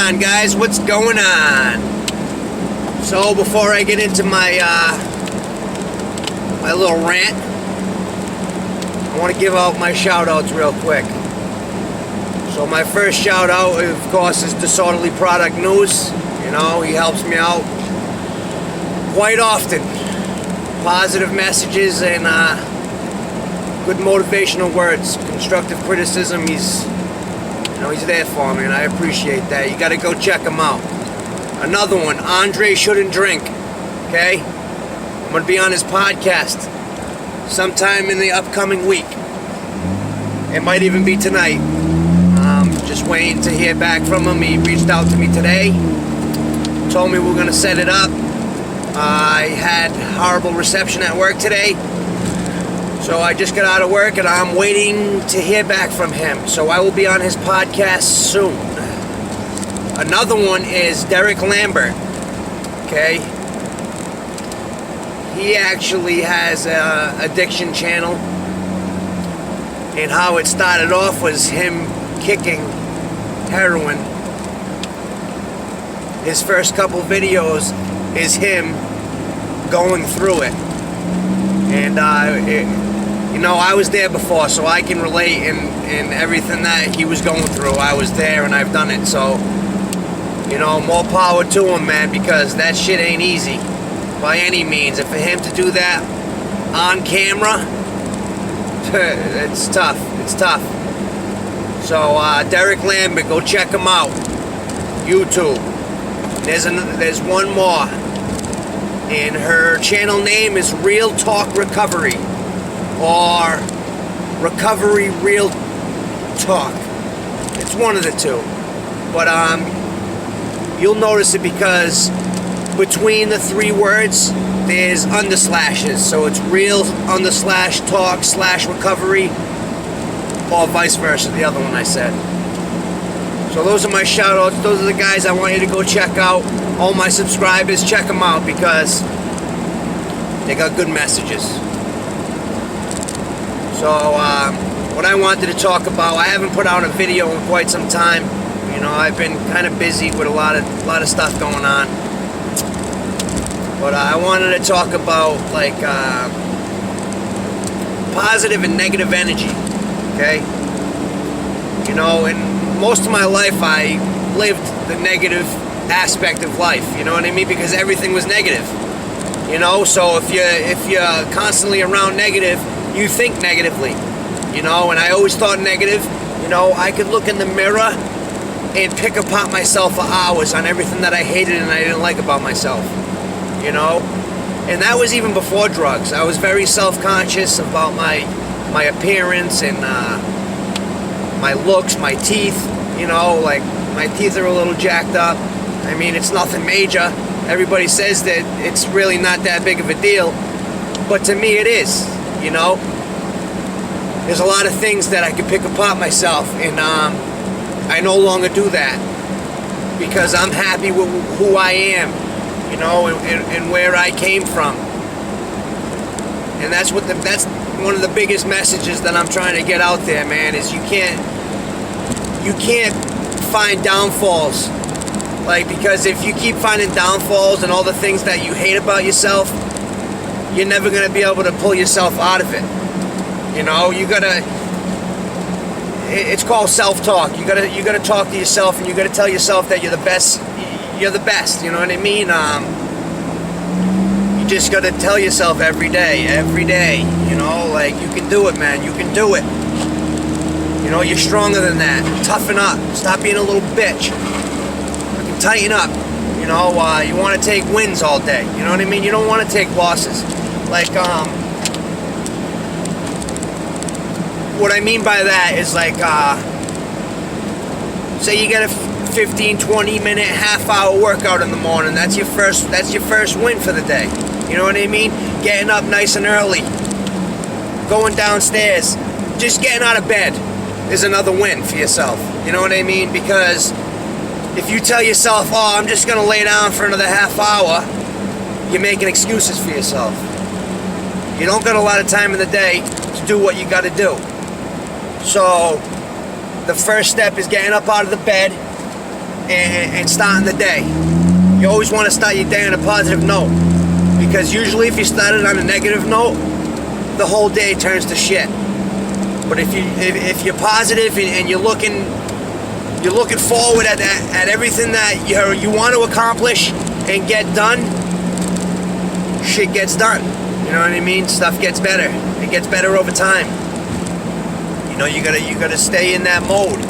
on, guys? What's going on? So before I get into my my little rant, I want to give out my shout outs real quick. So my first shout out, of course, is Disorderly Product News. You know, he helps me out quite often. Positive messages and good motivational words, constructive criticism. He's there for me, and I appreciate that. You got to go check him out. Another one, Andre Shouldn't Drink. Okay, I'm gonna be on his podcast sometime in the upcoming week. It might even be tonight. Just waiting to hear back from him. He reached out to me today, told me we're gonna set it up. I had horrible reception at work today, so I just got out of work and I'm waiting to hear back from him. So I will be on his podcast soon. Another one is Derek Lambert. Okay, he actually has an addiction channel, and how it started off was him kicking heroin. His first couple videos is him going through it, and I was there before, so I can relate in everything that he was going through. I was there and I've done it, so more power to him, man, because that shit ain't easy by any means. And for him to do that on camera, it's tough. It's tough. So Derek Lambert, go check him out. YouTube. There's one more, and her channel name is Real Talk Recovery, or Recovery Real Talk. It's one of the two, but you'll notice it because between the three words there's underslashes, so it's real _talk/recovery, or vice versa, the other one I said. So those are my shout outs. Those are the guys I want you to go check out. All my subscribers, check them out because they got good messages. So what I wanted to talk about, I haven't put out a video in quite some time. I've been kind of busy with a lot of stuff going on. But I wanted to talk about positive and negative energy. Okay? In most of my life I lived the negative aspect of life, you know what I mean? Because everything was negative. So if you're constantly around negative, you think negatively. And I always thought negative. I could look in the mirror and pick apart myself for hours on everything that I hated and I didn't like about myself. And that was even before drugs. I was very self-conscious about my appearance and my looks, my teeth. My teeth are a little jacked up. I mean, it's nothing major. Everybody says that it's really not that big of a deal, but to me it is. There's a lot of things that I can pick apart myself, and I no longer do that because I'm happy with who I am, and where I came from. And that's one of the biggest messages that I'm trying to get out there, man, is you can't find downfalls. Because if you keep finding downfalls and all the things that you hate about yourself, you're never going to be able to pull yourself out of it. It's called self-talk. You gotta talk to yourself, and you gotta tell yourself that you're the best. You're the best. You know what I mean? You just gotta tell yourself every day. You can do it, man. You can do it. You're stronger than that. Toughen up. Stop being a little bitch. Tighten up. You want to take wins all day. You know what I mean? You don't want to take losses. What I mean by that is say you get a 15, 20 minute, half-hour workout in the morning. That's your first win for the day. You know what I mean? Getting up nice and early, going downstairs, just getting out of bed is another win for yourself. You know what I mean? Because if you tell yourself, oh, I'm just going to lay down for another half hour, you're making excuses for yourself. You don't got a lot of time in the day to do what you got to do. So the first step is getting up out of the bed, and starting the day. You always want to start your day on a positive note, because usually if you start it on a negative note, the whole day turns to shit. But if you're positive and you're looking forward at everything that you want to accomplish and get done, shit gets done. You know what I mean? Stuff gets better. It gets better over time. You know, you gotta stay in that mode.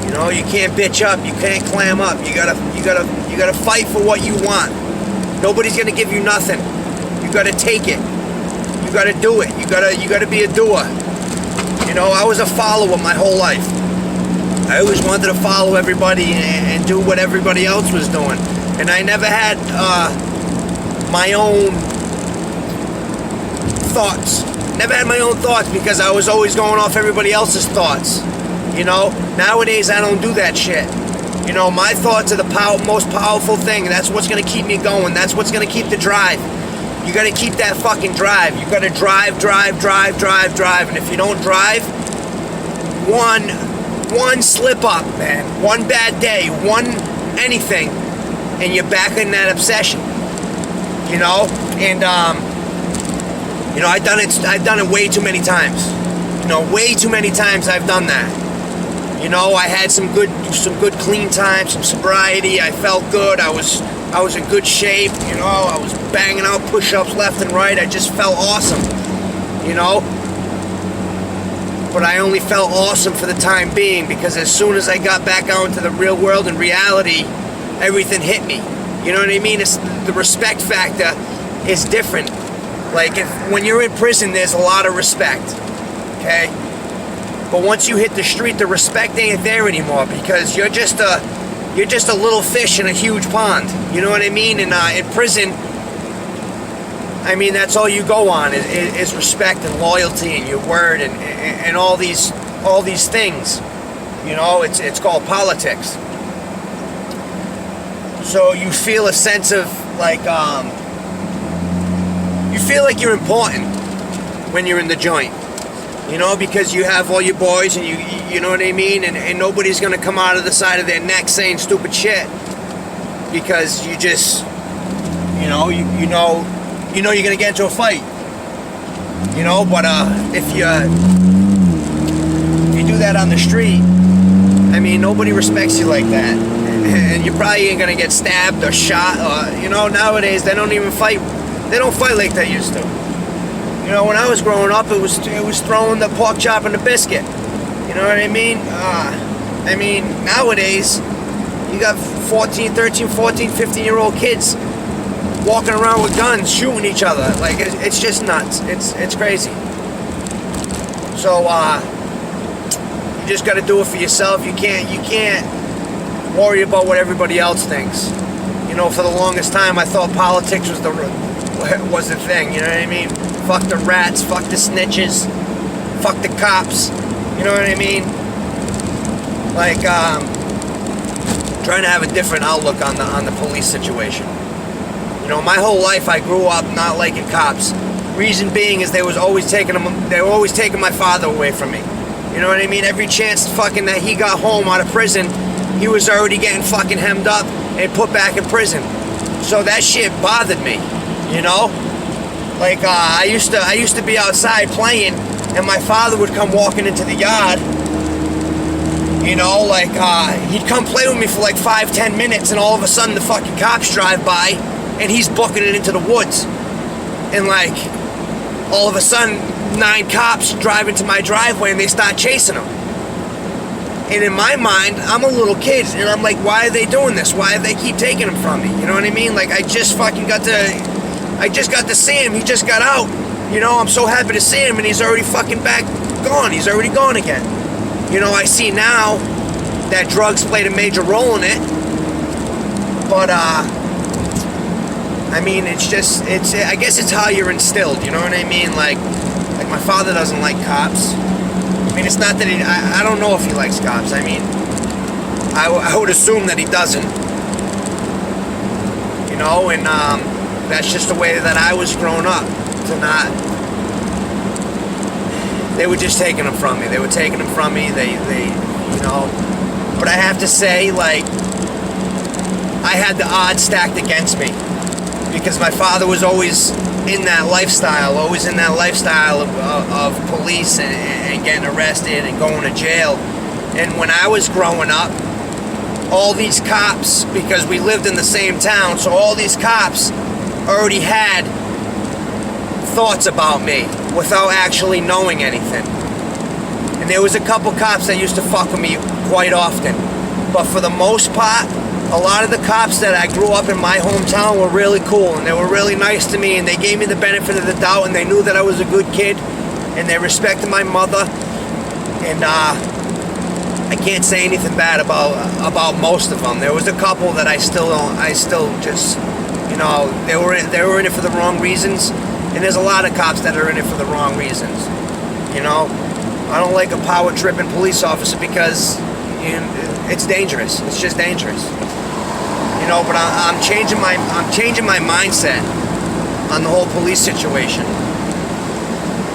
You know, you can't bitch up, you can't clam up. You gotta fight for what you want. Nobody's gonna give you nothing. You gotta take it. You gotta do it. You gotta be a doer. You know, I was a follower my whole life. I always wanted to follow everybody and do what everybody else was doing. And I never had my own thoughts. Never had my own thoughts because I was always going off everybody else's thoughts. You know, nowadays I don't do that shit. You know, my thoughts are the most powerful thing. That's what's going to keep me going. That's what's going to keep the drive. You got to keep that fucking drive. You got to drive. And if you don't drive, one slip up, man, one bad day, one anything, and you're back in that obsession. You know, and you know, I've done it way too many times. You know, way too many times I've done that. You know, I had some good clean time, some sobriety. I felt good. I was in good shape. You know, I was banging out push-ups left and right. I just felt awesome. You know, but I only felt awesome for the time being, because as soon as I got back out into the real world and reality, everything hit me. You know what I mean? It's the respect factor is different. Like when you're in prison, there's a lot of respect. Okay. But once you hit the street, the respect ain't there anymore, because you're just a little fish in a huge pond. You know what I mean? And in prison, I mean, that's all you go on is respect and loyalty and your word and all these things. You know, it's called politics. So you feel a sense of like you feel like you're important when you're in the joint. You know, because you have all your boys and you know what I mean? And nobody's going to come out of the side of their neck saying stupid shit. Because you just, you know you're going to get into a fight. You know, but if you do that on the street, I mean, nobody respects you like that. And you probably ain't going to get stabbed or shot. Or, you know, nowadays they don't even fight. They don't fight like they used to. You know, when I was growing up, it was throwing the pork chop and the biscuit. You know what I mean? I mean, nowadays, you got 13, 14, 15-year-old kids walking around with guns, shooting each other. Like, it's just nuts. It's crazy. So, you just got to do it for yourself. You can't worry about what everybody else thinks. You know, for the longest time, I thought politics was the thing. You know what I mean? Fuck the rats, fuck the snitches, fuck the cops. You know what I mean? Like, trying to have a different outlook on the police situation. You know, my whole life I grew up not liking cops. Reason being is they were always taking my father away from me. You know what I mean? Every chance fucking that he got home out of prison, he was already getting fucking hemmed up and put back in prison. So that shit bothered me. You know? Like, I used to be outside playing, and my father would come walking into the yard. You know, like, he'd come play with me for like 5-10 minutes, and all of a sudden the fucking cops drive by, and he's booking it into the woods. And like, all of a sudden, 9 cops drive into my driveway, and they start chasing him. And in my mind, I'm a little kid, and I'm like, why are they doing this? Why do they keep taking him from me? You know what I mean? Like, I just got to see him. He just got out. You know, I'm so happy to see him, and he's already fucking gone. He's already gone again. You know, I see now that drugs played a major role in it. But, I mean, I guess it's how you're instilled, you know what I mean? Like my father doesn't like cops. I mean, it's not that I don't know if he likes cops. I mean, I would assume that he doesn't. You know, and, that's just the way that I was growing up, to not. They were just taking them from me. They, you know. But I have to say, like, I had the odds stacked against me because my father was always in that lifestyle, of police and getting arrested and going to jail. And when I was growing up, all these cops, because we lived in the same town, so all these cops already had thoughts about me without actually knowing anything. And there was a couple cops that used to fuck with me quite often. But for the most part, a lot of the cops that I grew up in my hometown were really cool, and they were really nice to me, and they gave me the benefit of the doubt, and they knew that I was a good kid, and they respected my mother. And I can't say anything bad about most of them. There was a couple that I still just, you know, they were in it for the wrong reasons, and there's a lot of cops that are in it for the wrong reasons. You know, I don't like a power-tripping police officer because, you know, it's dangerous. It's just dangerous. You know, but I'm changing my mindset on the whole police situation.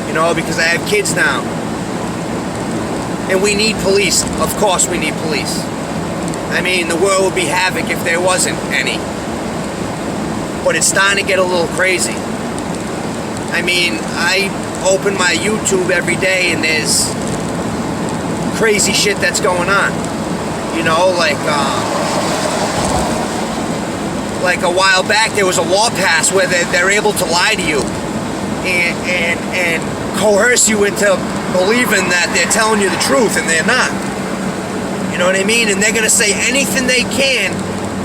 You know, because I have kids now. And we need police. Of course we need police. I mean, the world would be havoc if there wasn't any. But it's starting to get a little crazy. I mean, I open my YouTube every day and there's crazy shit that's going on. You know, like a while back there was a law passed where they're able to lie to you and coerce you into believing that they're telling you the truth and they're not. You know what I mean? And they're going to say anything they can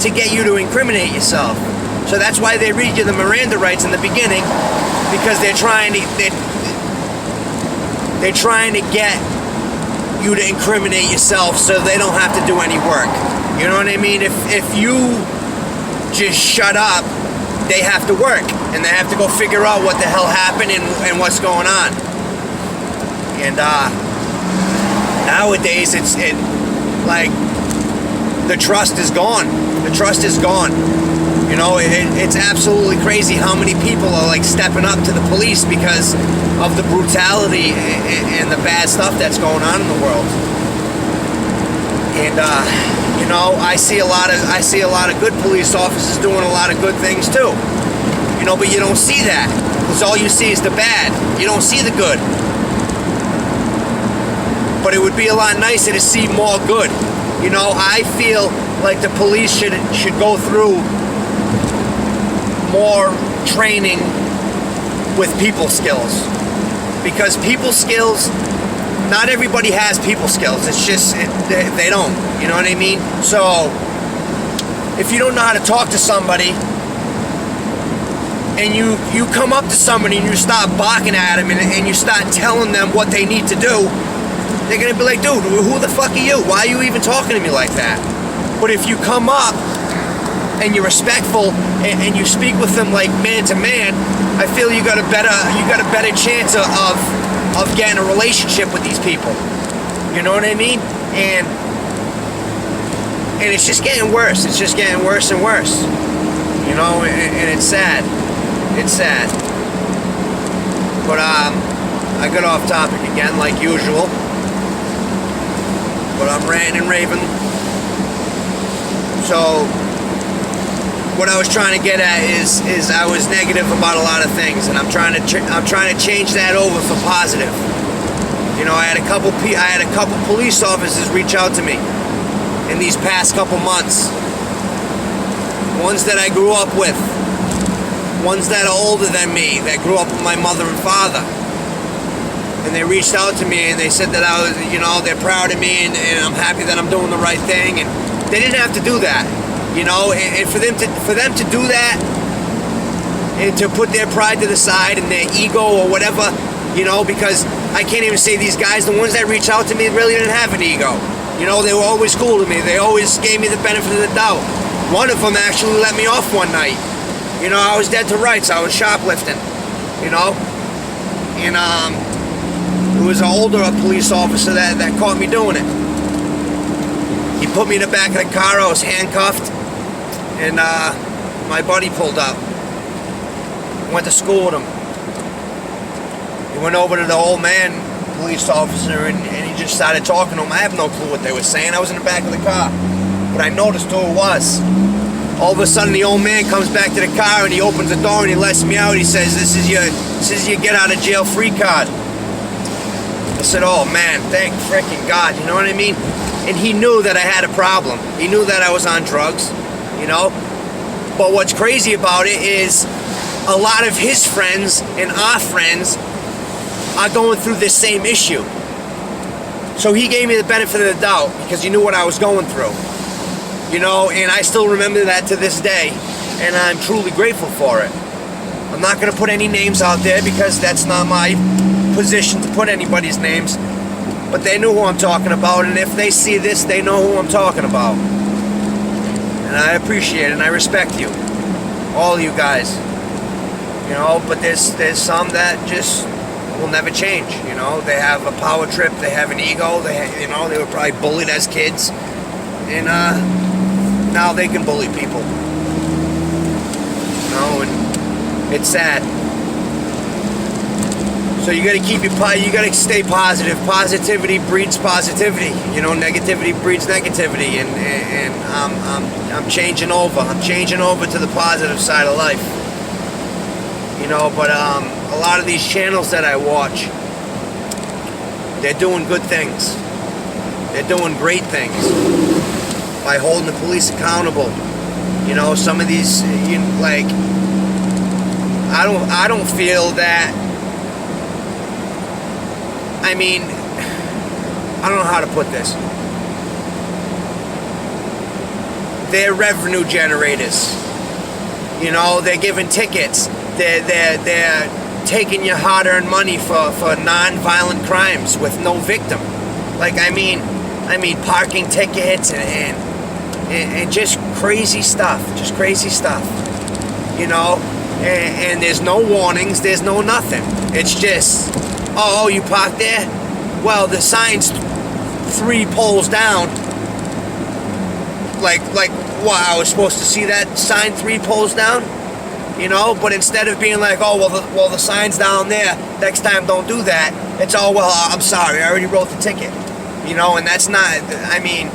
to get you to incriminate yourself. So that's why they read you the Miranda rights in the beginning, because they're trying to get you to incriminate yourself so they don't have to do any work. You know what I mean? If you just shut up, they have to work and they have to go figure out what the hell happened and what's going on. And nowadays it's like the trust is gone. The trust is gone. You know, it's absolutely crazy how many people are like stepping up to the police because of the brutality and the bad stuff that's going on in the world. And you know, I see a lot of good police officers doing a lot of good things too. You know, but you don't see that because all you see is the bad. You don't see the good. But it would be a lot nicer to see more good. You know, I feel like the police should go through more training with people skills, because people skills, not everybody has people skills. It's just they don't. You know what I mean? So if you don't know how to talk to somebody and you come up to somebody and you start barking at them and you start telling them what they need to do, they're gonna be like, dude, who the fuck are you? Why are you even talking to me like that? But if you come up and you're respectful and you speak with them like man to man, I feel you got a better chance of getting a relationship with these people. You know what I mean? And it's just getting worse. It's just getting worse and worse. You know, and it's sad. It's sad. But I got off topic again like usual. But I'm ranting and raving. So what I was trying to get at is I was negative about a lot of things, and I'm trying to change that over for positive. You know, I had a couple police officers reach out to me in these past couple months. Ones that I grew up with, ones that are older than me, that grew up with my mother and father. And they reached out to me and they said that I was, you know, they're proud of me and I'm happy that I'm doing the right thing. And they didn't have to do that, you know. And for them to do that and to put their pride to the side and their ego or whatever, you know, because I can't even say these guys, the ones that reached out to me really didn't have an ego. You know, they were always cool to me. They always gave me the benefit of the doubt. One of them actually let me off one night. You know, I was dead to rights. I was shoplifting, you know. And it was an older police officer that caught me doing it. He put me in the back of the car. I was handcuffed. And my buddy pulled up. Went to school with him. He went over to the old man police officer and he just started talking to him. I have no clue what they were saying. I was in the back of the car. But I noticed who it was. All of a sudden, the old man comes back to the car and he opens the door and he lets me out. He says, this is your get out of jail free card. I said, oh man, thank freaking God, you know what I mean? And he knew that I had a problem. He knew that I was on drugs, you know? But what's crazy about it is a lot of his friends and our friends are going through this same issue. So he gave me the benefit of the doubt because he knew what I was going through. You know, and I still remember that to this day, and I'm truly grateful for it. I'm not going to put any names out there because that's not my position to put anybody's names, but they know who I'm talking about, and if they see this, they know who I'm talking about. And I appreciate it, and I respect you, all you guys. You know, but there's some that just will never change. You know, they have a power trip, they have an ego, they were probably bullied as kids, and now they can bully people. You know, and it's sad. So you got to you got to stay positive. Positivity breeds positivity. You know, negativity breeds negativity, and I'm changing over. I'm changing over to the positive side of life. You know, but a lot of these channels that I watch, they're doing good things. They're doing great things by holding the police accountable. You know, some of these, like, I don't feel that. I mean, I don't know how to put this. They're revenue generators. You know, they're giving tickets. They're taking your hard-earned money for non-violent crimes with no victim. Like, I mean parking tickets and just crazy stuff. Just crazy stuff. You know, and there's no warnings. There's no nothing. It's just, oh, you parked there? Well, the sign's 3 poles down. Like, what, I was supposed to see that sign 3 poles down? You know, but instead of being like, oh, well, the sign's down there, next time don't do that, it's, oh, well, I'm sorry, I already wrote the ticket. You know, and that's not, I mean,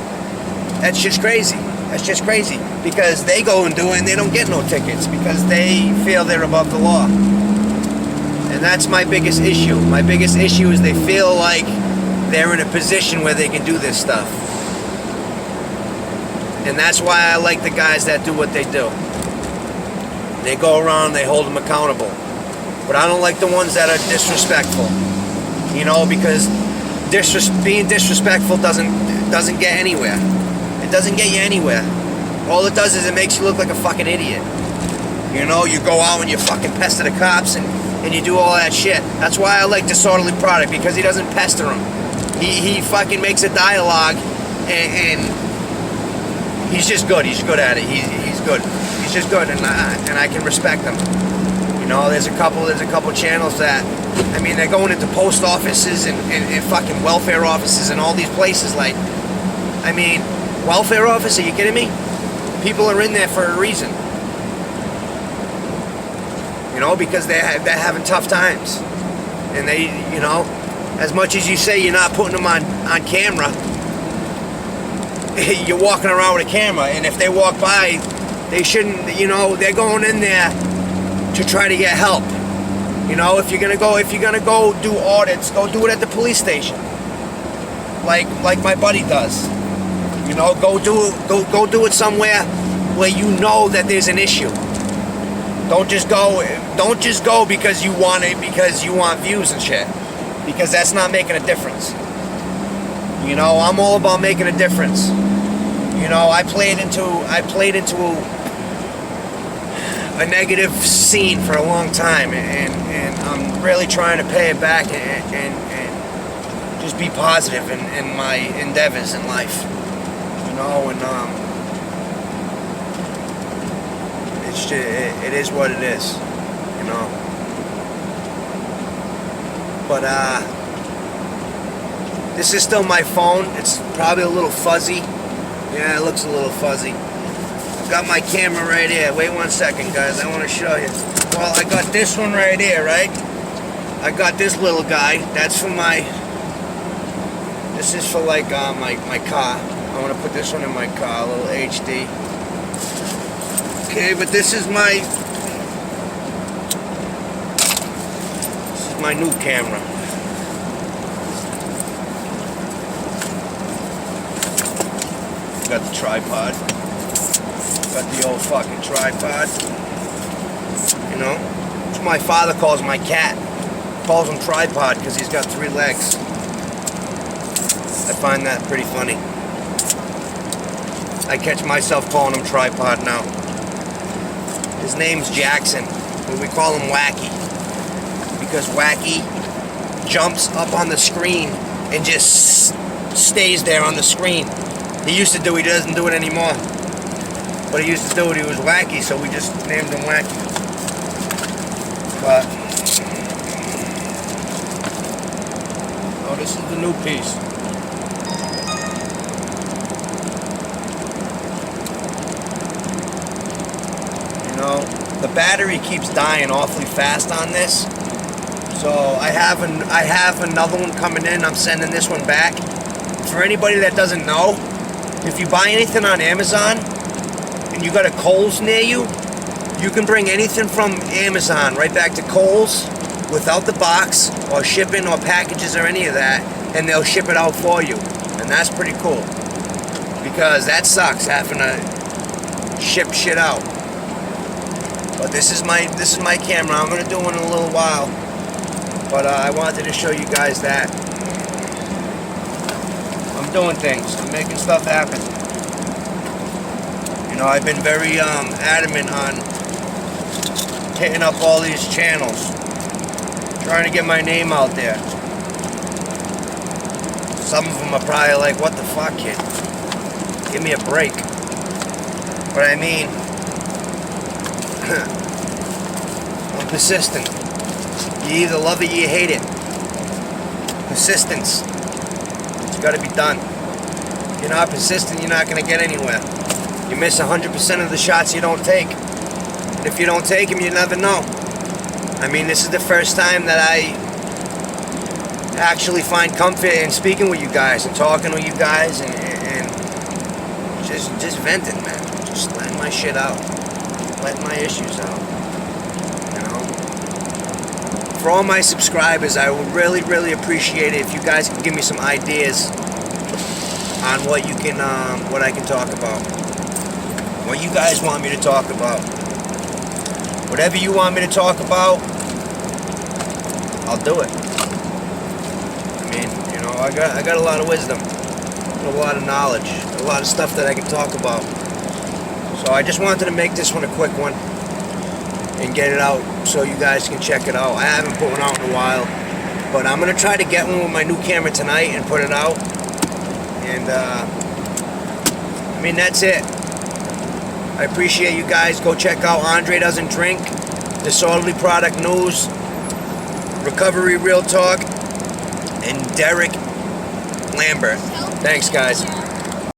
that's just crazy. That's just crazy. Because they go and do it and they don't get no tickets because they feel they're above the law. And that's my biggest issue. My biggest issue is they feel like they're in a position where they can do this stuff. And that's why I like the guys that do what they do. They go around, they hold them accountable. But I don't like the ones that are disrespectful. You know, because being disrespectful doesn't get anywhere. It doesn't get you anywhere. All it does is it makes you look like a fucking idiot. You know, you go out and you fucking pester the cops and you do all that shit. That's why I like Disorderly Product, because he doesn't pester them. He fucking makes a dialogue and he's just good. He's good at it. He's good. He's just good, and I can respect him. You know, there's a couple channels that, I mean, they're going into post offices and fucking welfare offices and all these places. Like, I mean, welfare office? Are you kidding me? People are in there for a reason. You know, because they're having tough times, and they, you know, as much as you say you're not putting them on camera, you're walking around with a camera, and if they walk by, they shouldn't, you know, they're going in there to try to get help. You know, if you're gonna go do audits, go do it at the police station, like my buddy does. You know, go do it somewhere where you know that there's an issue. Don't just go because you want it, because you want views and shit, because that's not making a difference. You know, I'm all about making a difference. You know, I played into a negative scene for a long time, and I'm really trying to pay it back and just be positive in my endeavors in life. You know, and it is what it is, you know. But this is still my phone. It's probably a little fuzzy. Yeah, it looks a little fuzzy. I've got my camera right here. Wait 1 second, guys. I want to show you. Well, I got this one right here, right? I got this little guy. That's for my. This is for like my car. I want to put this one in my car, a little HD. Okay, but this is my new camera. Got the tripod. Got the old fucking tripod. You know? It's what my father calls my cat. Calls him tripod because he's got 3 legs. I find that pretty funny. I catch myself calling him tripod now. His name's Jackson, but we call him Wacky. Because Wacky jumps up on the screen and just stays there on the screen. He used to do it, he doesn't do it anymore. But he used to do it, he was wacky, so we just named him Wacky. But, oh, this is the new piece. You know, the battery keeps dying awfully fast on this. So I have another one coming in. I'm sending this one back. For anybody that doesn't know, if you buy anything on Amazon and you got a Kohl's near you, you can bring anything from Amazon right back to Kohl's without the box or shipping or packages or any of that, and they'll ship it out for you. And that's pretty cool, because that sucks having to ship shit out. But this is my camera. I'm gonna do one in a little while. But I wanted to show you guys that. I'm doing things. I'm making stuff happen. You know, I've been very adamant on hitting up all these channels. Trying to get my name out there. Some of them are probably like, what the fuck, kid? Give me a break. But I mean, I'm persistent. You either love it or you hate it. Persistence. It's got to be done. If you're not persistent, you're not going to get anywhere. You miss 100% of the shots you don't take. And if you don't take them, you never know. I mean, this is the first time that I actually find comfort in speaking with you guys and talking with you guys and just venting, man. Just letting my shit out. Letting my issues out. For all my subscribers, I would really, really appreciate it if you guys can give me some ideas on what I can talk about. What you guys want me to talk about. Whatever you want me to talk about, I'll do it. I mean, you know, I got a lot of wisdom, a lot of knowledge, a lot of stuff that I can talk about. So I just wanted to make this one a quick one and get it out so you guys can check it out. I haven't put one out in a while, but I'm gonna try to get one with my new camera tonight and put it out. And I mean, that's it. I appreciate you guys. Go check out Andre Doesn't Drink, Disorderly Product News, Recovery Real Talk, and Derek Lambert. Thanks, guys.